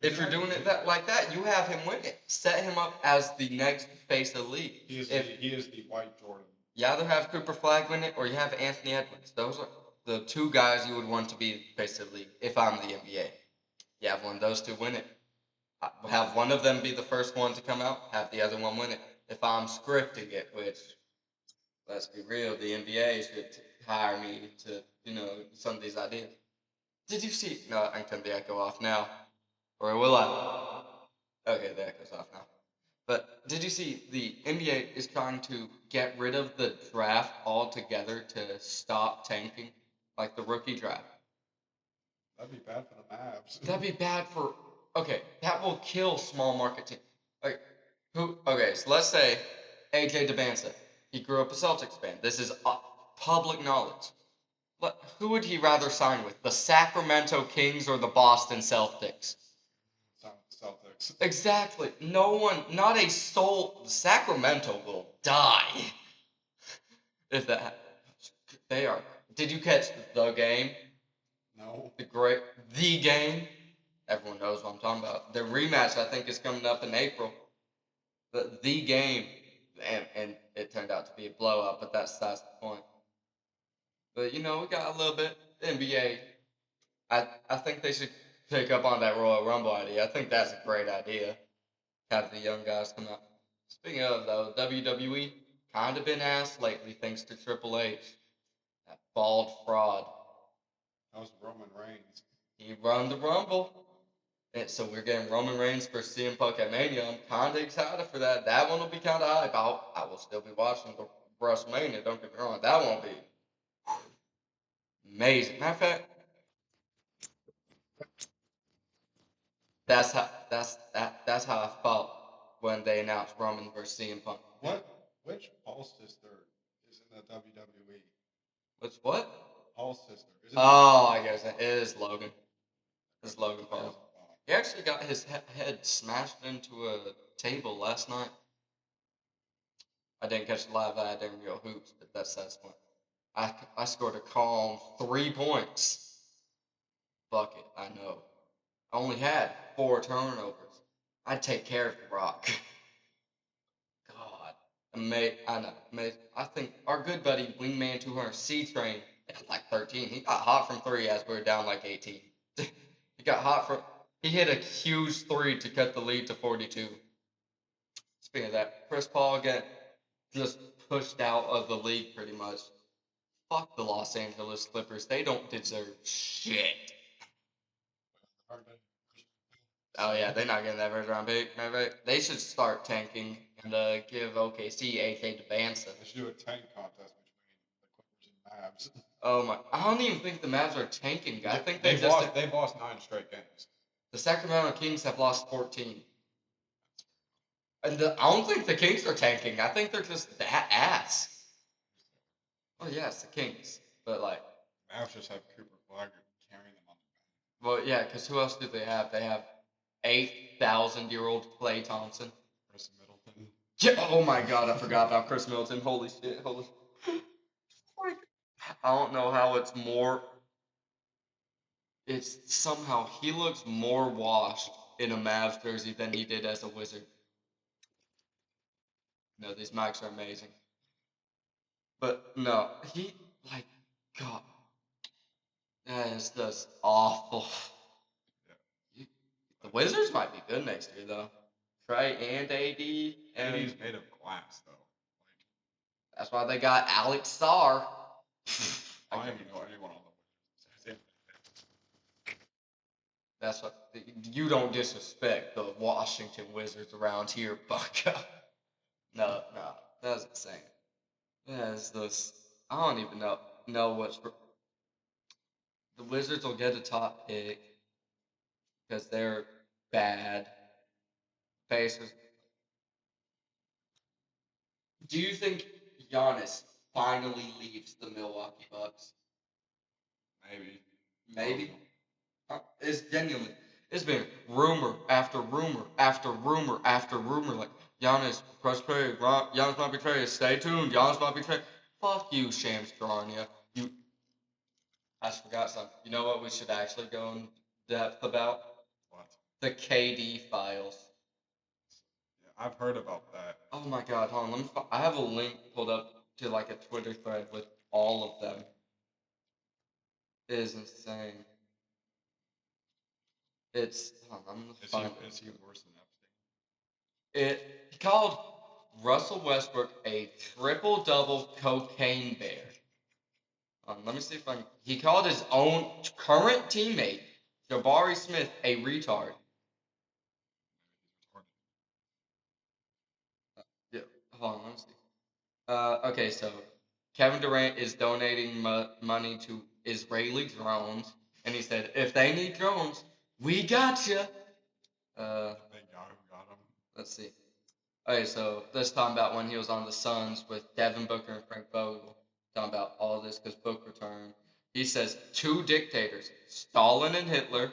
If you're doing it like that, you have him win it. Set him up as the next face of the league. He is the white Jordan. You either have Cooper Flag win it, or you have Anthony Edwards. Those are the two guys you would want to be face of the league if I'm the NBA. You have one of those two win it. Have one of them be the first one to come out. Have the other one win it. If I'm scripting it, which, let's be real, the NBA should hire me to, some of these ideas. Did you see? No, I can turn the echo off now. Or will I? Okay, the echo's off now. But did you see the NBA is trying to get rid of the draft altogether to stop tanking? Like the rookie draft. That'd be bad for the Mavs. That'd be bad for. Okay, that will kill small market teams. Like, okay, so let's say AJ DeBansa. He grew up a Celtics fan. This is public knowledge. Who would he rather sign with? The Sacramento Kings or the Boston Celtics? Celtics. Exactly. No one, not a soul. Sacramento will die if that happens. They are. Did you catch the game? No. The game. Everyone knows what I'm talking about. The rematch, I think, is coming up in April. The game, and it turned out to be a blowout, but that's the point. But we got a little bit. NBA. I think they should pick up on that Royal Rumble idea. I think that's a great idea. Have the young guys come out. Speaking of though, WWE kind of been asked lately thanks to Triple H. That bald fraud. How's Roman Reigns? He run the Rumble. And so we're getting Roman Reigns versus CM Punk at Mania. I'm kind of excited for that. That one will be kind of hype. I will still be watching the WrestleMania. Don't get me wrong. That won't be amazing. Matter of fact, that's how I felt when they announced Roman versus CM Punk. Which Paul sister is in the WWE? Which what? Paul's sister. I guess it is Logan. It's Logan Paul. He actually got his head smashed into a table last night. I didn't catch it live. I didn't go hoops, but that's point. I scored a calm 3 points. Fuck it, I know. I only had 4 turnovers. I'd take care of the Rock. God. I know. I think our good buddy, Wingman 200 C-Train, had like 13. He got hot from 3 as we were down like 18. He got hot from. He hit a huge 3 to cut the lead to 42. Speaking of that, Chris Paul again just pushed out of the league pretty much. Fuck the Los Angeles Clippers. They don't deserve shit. Oh yeah, they're not getting that first round pick. They should start tanking and give OKC AJ DeBansa. They should do a tank contest between the Clippers and Mavs. Oh my! I don't even think the Mavs are tanking. I think they've lost 9 straight games. The Sacramento Kings have lost 14. And I don't think the Kings are tanking. I think they're just that ass. Oh yeah, it's the Kings, but like. Mavs just have Cooper Flag carrying them on the back. Well, yeah, because who else do they have? They have 8,000-year-old Klay Thompson. Chris Middleton. Yeah, oh my God, I forgot about Chris Middleton. Holy shit, I don't know how it's more. it's somehow he looks more washed in a Mavs jersey than he did as a Wizard. No, these mics are amazing. But no, he like God, that is just awful. The Wizards might be good next year though. Trey and AD. And AD's made of glass though. that's why they got Alex Starr. I don't even know anyone on the Wizards. That's what you don't disrespect the Washington Wizards around here, Bucko. No, that's insane. That is this. I don't even know what's. The Wizards will get a top pick because they're bad. Pacers. Do you think Giannis finally leaves the Milwaukee Bucks? Maybe. It's genuinely. It's been rumor after rumor after rumor after rumor. Like Giannis, press trade. Giannis might be traded. Stay tuned. Giannis might be traded. Fuck you, Shams Charania. You. I just forgot something. You know what we should actually go in depth about? What? The KD files. Yeah, I've heard about that. Oh my god, hold on. I have a link pulled up to like a Twitter thread with all of them. It is insane. It's. Hold on, I'm gonna find it. Is he worse than Epstein? He called Russell Westbrook a triple-double cocaine bear. Let me see if I can. He called his own current teammate, Jabari Smith, a retard. Yeah, hold on, let me see. Okay, so Kevin Durant is donating money to Israeli drones, and he said, if they need drones, we got you. They got him. Let's see. Okay, so this time about when he was on the Suns with Devin Booker and Frank Vogel. Talking about all this because Book returned. He says two dictators, Stalin and Hitler,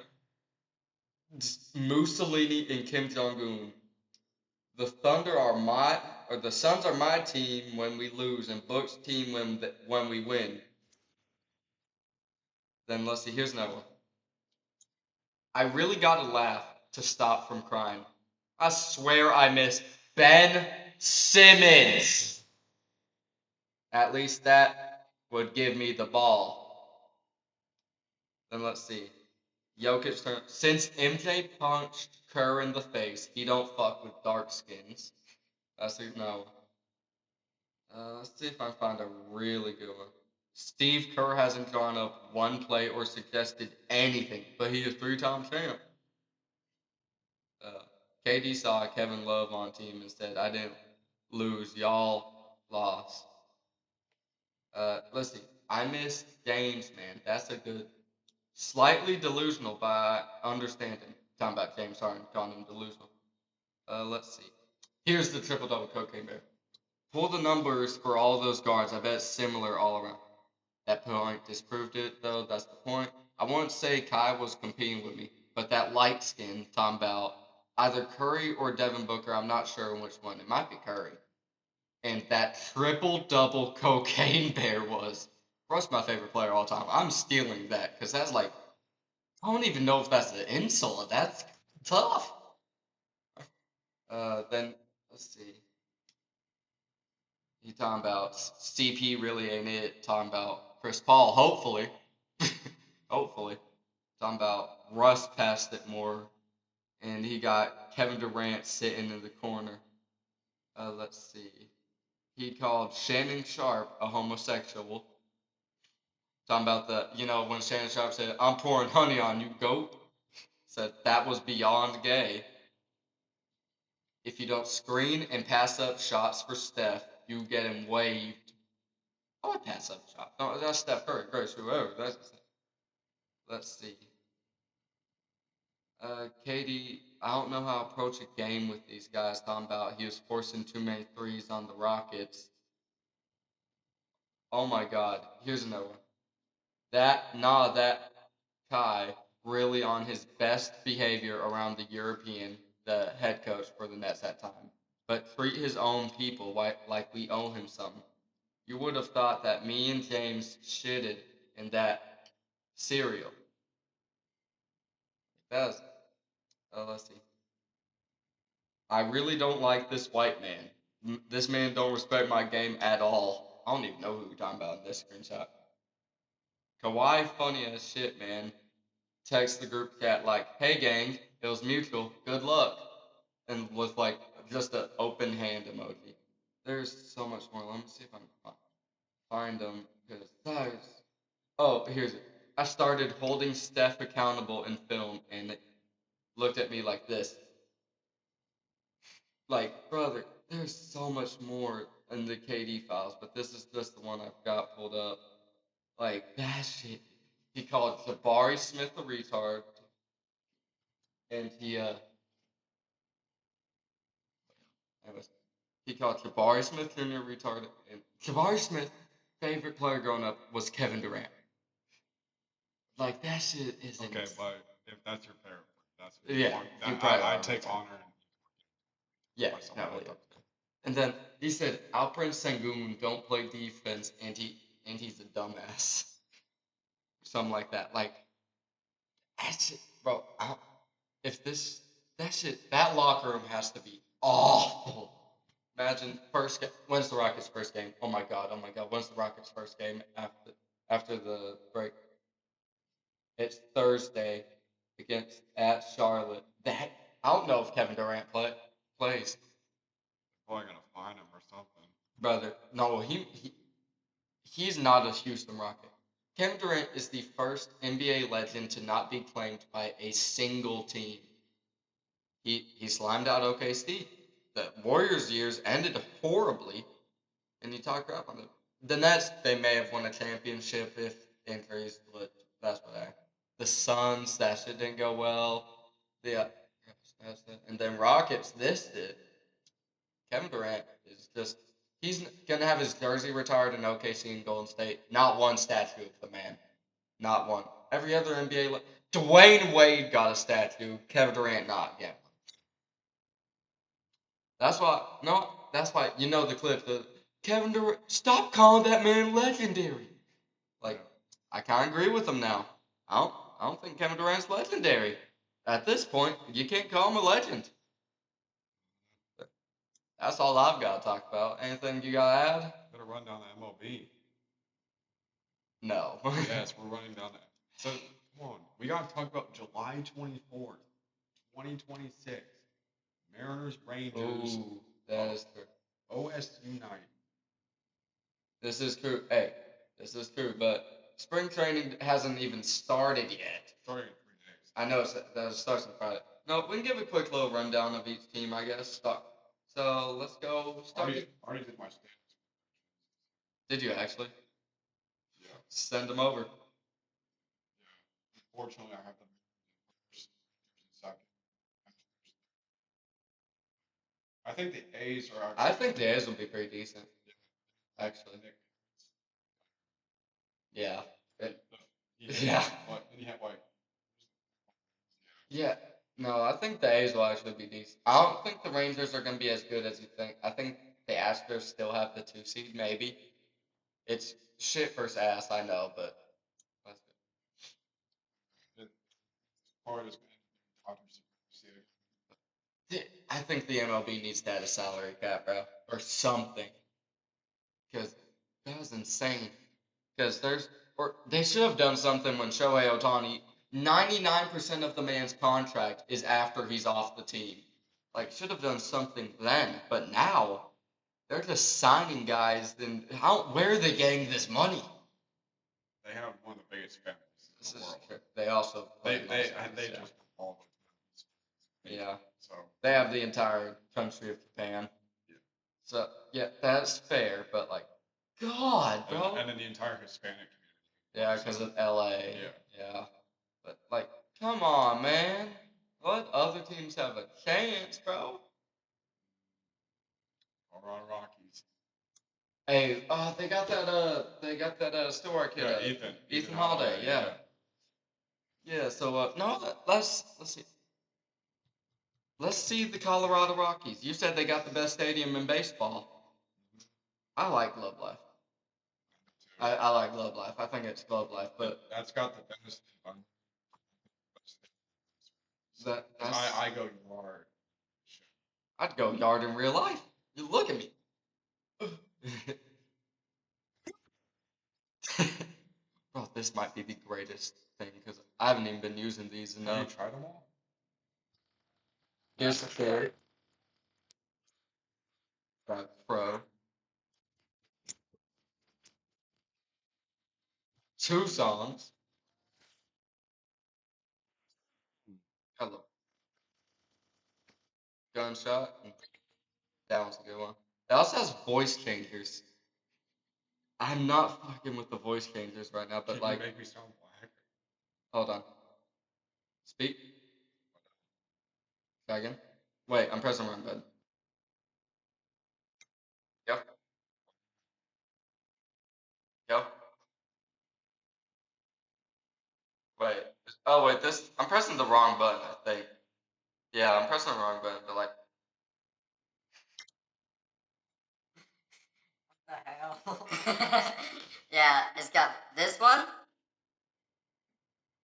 Mussolini and Kim Jong Un. The Thunder are the Suns are my team when we lose, and Book's team when we win. Then let's see. Here's another one. I really gotta laugh to stop from crying. I swear I miss Ben Simmons. At least that would give me the ball. Then let's see. Jokic turn. Since MJ punched Kerr in the face, he don't fuck with dark skins. No. Let's see if I can find a really good one. Steve Kerr hasn't drawn up one play or suggested anything, but he is three-time champ. KD saw Kevin Love on team and said, I didn't lose, y'all lost. Let's see. I miss James, man. That's a good. Slightly delusional, but I understand him. Talking about James Harden, calling him delusional. Let's see. Here's the triple double cocaine bear. Pull the numbers for all those guards. I bet it's similar all around. That point disproved it, though. That's the point. I won't say Kai was competing with me, but that light skin, talking about either Curry or Devin Booker, I'm not sure which one. It might be Curry. And that triple double cocaine bear was. Russ, my favorite player of all time. I'm stealing that because that's like, I don't even know if that's an insult. That's tough. Then let's see. He talking about CP really ain't it. Talking about Chris Paul, hopefully. Hopefully. Talking about Russ passed it more. And he got Kevin Durant sitting in the corner. Let's see. He called Shannon Sharp a homosexual. Talking about when Shannon Sharp said, I'm pouring honey on you, goat. Said that was beyond gay. If you don't screen and pass up shots for Steph, you get him waved. I would pass up shots. No, that's Steph Curry. Grace, whoever. Let's see. Katie, I don't know how to approach a game with these guys. Talking about he was forcing too many threes on the Rockets. Oh my God. Here's another one. That Kai really on his best behavior around the European, the head coach for the Nets that time. But treat his own people like we owe him something. You would have thought that me and James shitted in that cereal. Guys, let's see. I really don't like this white man. This man don't respect my game at all. I don't even know who we're talking about in this screenshot. Kawhi funny as shit, man. Text the group chat like, "Hey gang, it was mutual. Good luck," and with like just an open hand emoji. There's so much more. Let me see if I can find them because there's. Oh, here's it. I started holding Steph accountable in film, and it looked at me like this. Like, brother, there's so much more in the KD files, but this is just the one I've got pulled up. Like, that shit. He called Jabari Smith a retard, and anyways, he called Jabari Smith Jr. retarded, and Jabari Smith's favorite player growing up was Kevin Durant. Like, that shit is Okay, insane. but if that's your favorite, that's Yeah, that, you probably I are take retarded. honor. Yeah, no, yeah. And then he said, Alperen Sengun don't play defense, and he's a dumbass. Something like that. Like, that shit, bro. If this, that shit, that locker room has to be awful. Imagine when's the Rockets' first game? Oh my god, when's the Rockets' first game after the break? It's Thursday against at Charlotte. That I don't know if Kevin Durant plays. Probably gonna find him or something. Brother, no, he's not a Houston Rocket. Kevin Durant is the first NBA legend to not be claimed by a single team. He slimed out OKC. The Warriors' years ended horribly, and you talk crap on them. The Nets, they may have won a championship if injuries, but that's what I. The Suns, that shit didn't go well. Yeah, and then Rockets, this did. Kevin Durant is just. He's gonna have his jersey retired in OKC and Golden State. Not one statue of the man. Not one. Every other NBA. Dwayne Wade got a statue. Kevin Durant not yet. That's why. No, that's why. You know the clip. The Kevin Durant. Stop calling that man legendary. Like, I kind of agree with him now. I don't think Kevin Durant's legendary. At this point, you can't call him a legend. That's all I've got to talk about. Anything you got to add? Gotta run down the MLB. No. Yes, we're running down that. So come on, we gotta talk about July 24th, 2026. Mariners Rangers. Ooh, that is true. OSU night. This is true. Hey, this is true. But spring training hasn't even started yet. Starting in 3 days. I know that starts on Friday. No, we can give a quick little rundown of each team, I guess. So let's go. Already did my standings. Did you actually? Yeah. Send them over. Yeah. Unfortunately, I have the first and second. I think the A's are actually. I think the A's will be pretty decent. Yeah. Actually. Yeah. Yeah. But then you have like. Yeah. No, I think the A's will actually be decent. I don't think the Rangers are going to be as good as you think. I think the Astros still have the 2 seed, maybe. It's shit versus ass, I know, but that's As far as Dodgers. good. I think the MLB needs to add a salary cap, bro, or something, because that was insane. Because they should have done something when Shohei Ohtani, 99% of the man's contract is after he's off the team. Like, should have done something then, but now they're just signing guys. Then where are they getting this money? They have one of the biggest families in the world. True. They also They yeah. just all the Yeah. So They have the entire country of Japan. Yeah. So yeah, that's fair, but like, God, bro. And then the entire Hispanic community. Yeah, because of LA. Yeah. Yeah. But like, come on, man. Let other teams have a chance, bro. Colorado Rockies. Hey, they got that Stewart kid. Yeah, Ethan Holiday. Yeah. Yeah. So no, let's see. Let's see the Colorado Rockies. You said they got the best stadium in baseball. I like Globe Life. I like Globe Life. I think it's Globe Life, but that's got the best. That's I go yard. I'd go yard in real life. You look at me. Bro, this might be the greatest thing because I haven't even been using these Have you enough. tried them all? Here's the shirt. Got Pro. 2 songs. Hello. Gunshot. That one's a good one. It also has voice changers. I'm not fucking with the voice changers right now, but Can like, you make me sound black? hold on. Speak. Try again. Wait, I'm pressing wrong button. Go. Go. Wait. Oh wait, this. I'm pressing the wrong button. I think. Yeah, I'm pressing the wrong button. But like, What the hell? Yeah, it's got this one.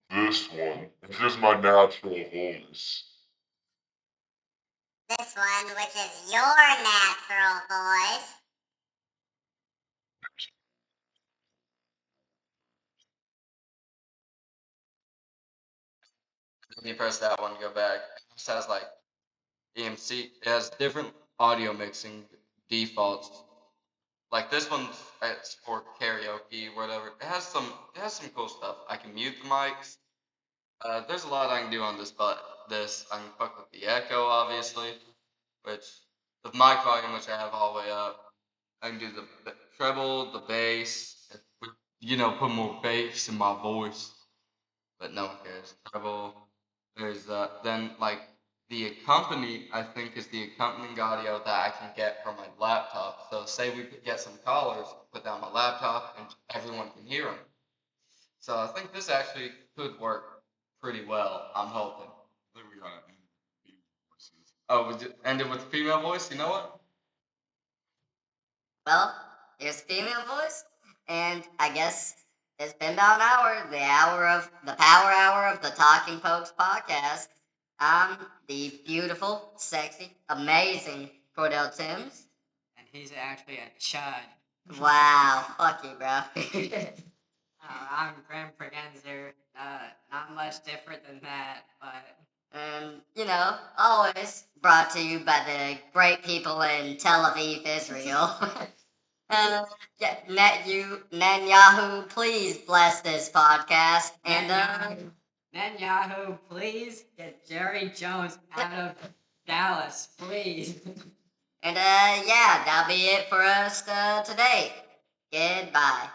This one. It's just my natural voice. This one, which is your natural voice. when you press that one, go back. It just has like EMC. It has different audio mixing defaults. Like this one's it's for karaoke, whatever. It has some cool stuff. I can mute the mics. There's a lot I can do on this, but I can fuck with the echo, obviously, which the mic volume, which I have all the way up. I can do the treble, the bass, put more bass in my voice, but no one cares. Treble. There's then like the I think is the accompanying audio that I can get from my laptop. So say we could get some callers, put down my laptop, and everyone can hear them. So I think this actually could work pretty well. I'm hoping. I think we gotta end female voices. Oh, we ended with female voice. You know what? Well, here's female voice, and I guess it's been about an hour, the power hour of the Talking Pokes podcast. I'm the beautiful, sexy, amazing Cordell Timms. And he's actually a chud. Wow, fuck you, bro. I'm Graham Pregenzer. Not much different than that, but And, always brought to you by the great people in Tel Aviv, Israel. Yeah, Netanyahu, please bless this podcast. And, Netanyahu, please get Jerry Jones out of Dallas, please. yeah, that'll be it for us today. Goodbye.